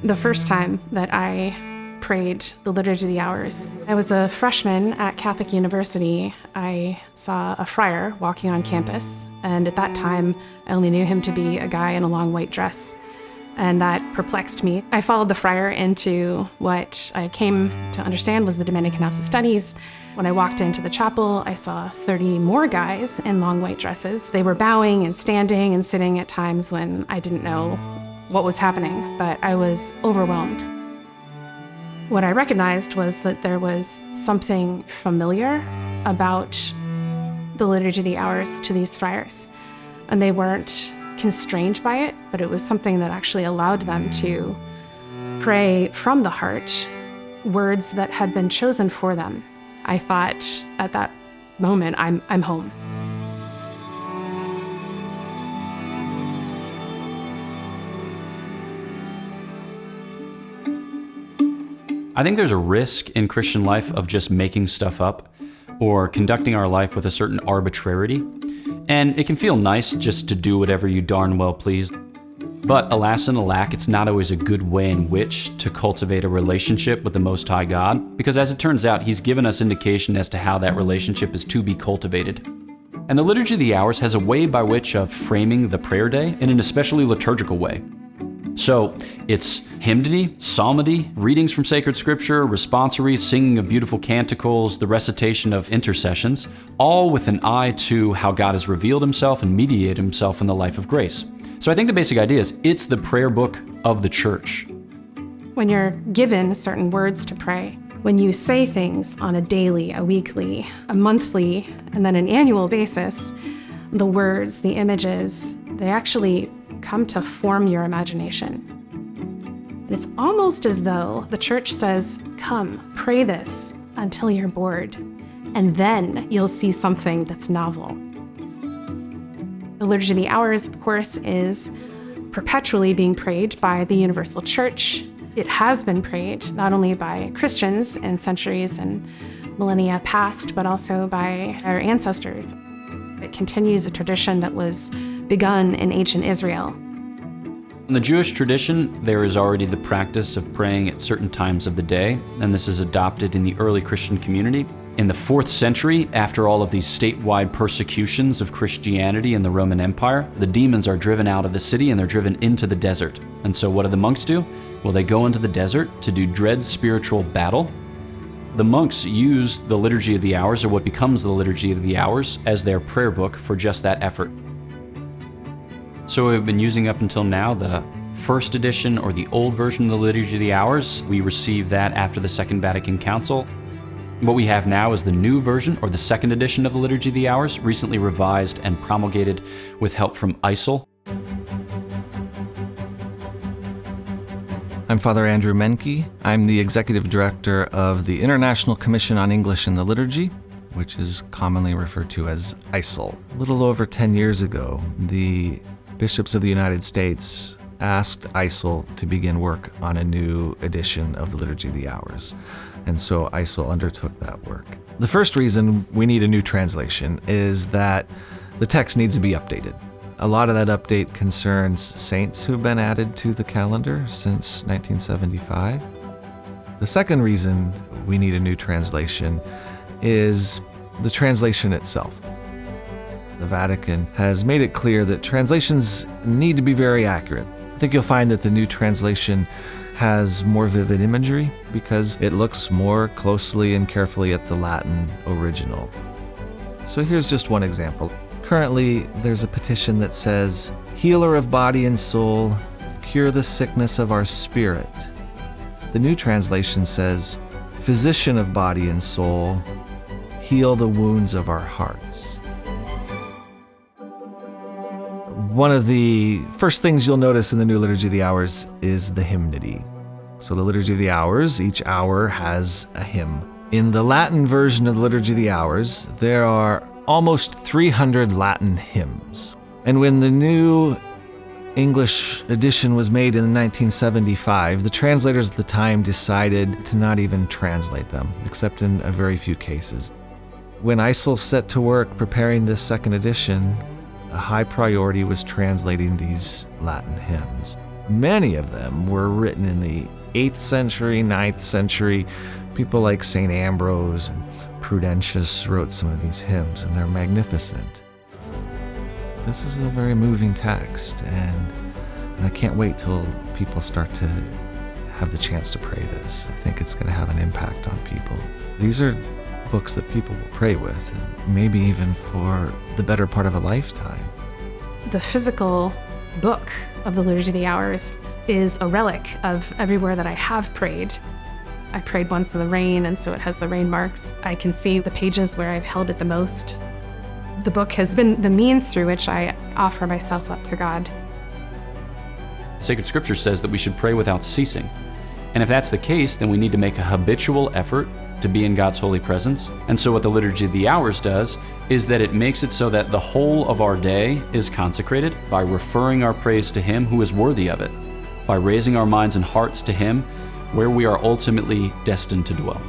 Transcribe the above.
The first time that I prayed the Liturgy of the Hours, I was a freshman at Catholic University. I saw a friar walking on campus, and at that time, I only knew him to be a guy in a long white dress, and that perplexed me. I followed the friar into what I came to understand was the Dominican House of Studies. When I walked into the chapel, I saw 30 more guys in long white dresses. They were bowing and standing and sitting at times when I didn't know what was happening, but I was overwhelmed. What I recognized was that there was something familiar about the Liturgy of the Hours to these friars, and they weren't constrained by it, but it was something that actually allowed them to pray from the heart words that had been chosen for them. I thought at that moment, I'm home. I think there's a risk in Christian life of just making stuff up or conducting our life with a certain arbitrarity. And it can feel nice just to do whatever you darn well please. But alas and alack, it's not always a good way in which to cultivate a relationship with the Most High God, because as it turns out, He's given us indication as to how that relationship is to be cultivated. And the Liturgy of the Hours has a way by which of framing the prayer day in an especially liturgical way. So it's hymnody, psalmody, readings from sacred scripture, responsories, singing of beautiful canticles, the recitation of intercessions, all with an eye to how God has revealed Himself and mediated Himself in the life of grace. So I think the basic idea is it's the prayer book of the church. When you're given certain words to pray, when you say things on a daily, a weekly, a monthly, and then an annual basis, the words, the images, they actually come to form your imagination. And it's almost as though the church says, come, pray this until you're bored, and then you'll see something that's novel. The Liturgy of the Hours, of course, is perpetually being prayed by the universal church. It has been prayed not only by Christians in centuries and millennia past, but also by our ancestors. It continues a tradition that was begun in ancient Israel. In the Jewish tradition, there is already the practice of praying at certain times of the day, and this is adopted in the early Christian community. In the 4th century, after all of these statewide persecutions of Christianity in the Roman Empire, the demons are driven out of the city and they're driven into the desert. And so what do the monks do? Well, they go into the desert to do dread spiritual battle. The monks use the Liturgy of the Hours, or what becomes the Liturgy of the Hours, as their prayer book for just that effort. So we've been using up until now the first edition, or the old version of the Liturgy of the Hours. We received that after the Second Vatican Council. What we have now is the new version, or the second edition of the Liturgy of the Hours, recently revised and promulgated with help from ISIL. I'm Father Andrew Menke. I'm the Executive Director of the International Commission on English in the Liturgy, which is commonly referred to as ISIL. A little over 10 years ago, the bishops of the United States asked ISIL to begin work on a new edition of the Liturgy of the Hours. And so ISIL undertook that work. The first reason we need a new translation is that the text needs to be updated. A lot of that update concerns saints who've been added to the calendar since 1975. The second reason we need a new translation is the translation itself. The Vatican has made it clear that translations need to be very accurate. I think you'll find that the new translation has more vivid imagery because it looks more closely and carefully at the Latin original. So here's just one example. Currently, there's a petition that says, "Healer of body and soul, cure the sickness of our spirit." The new translation says, "Physician of body and soul, heal the wounds of our hearts." One of the first things you'll notice in the new Liturgy of the Hours is the hymnody. So the Liturgy of the Hours, each hour has a hymn. In the Latin version of the Liturgy of the Hours, there are almost 300 Latin hymns. And when the new English edition was made in 1975, the translators at the time decided to not even translate them, except in a very few cases. When ISIL set to work preparing this second edition, a high priority was translating these Latin hymns. Many of them were written in the 8th century, 9th century. People like St. Ambrose and Prudentius wrote some of these hymns, and they're magnificent. This is a very moving text, and I can't wait till people start to have the chance to pray this. I think it's going to have an impact on people. These are books that people will pray with, and maybe even for the better part of a lifetime. The physical book of the Liturgy of the Hours is a relic of everywhere that I have prayed. I prayed once in the rain, and so it has the rain marks. I can see the pages where I've held it the most. The book has been the means through which I offer myself up to God. Sacred Scripture says that we should pray without ceasing. And if that's the case, then we need to make a habitual effort to be in God's holy presence. And so what the Liturgy of the Hours does is that it makes it so that the whole of our day is consecrated by referring our praise to Him who is worthy of it, by raising our minds and hearts to Him where we are ultimately destined to dwell.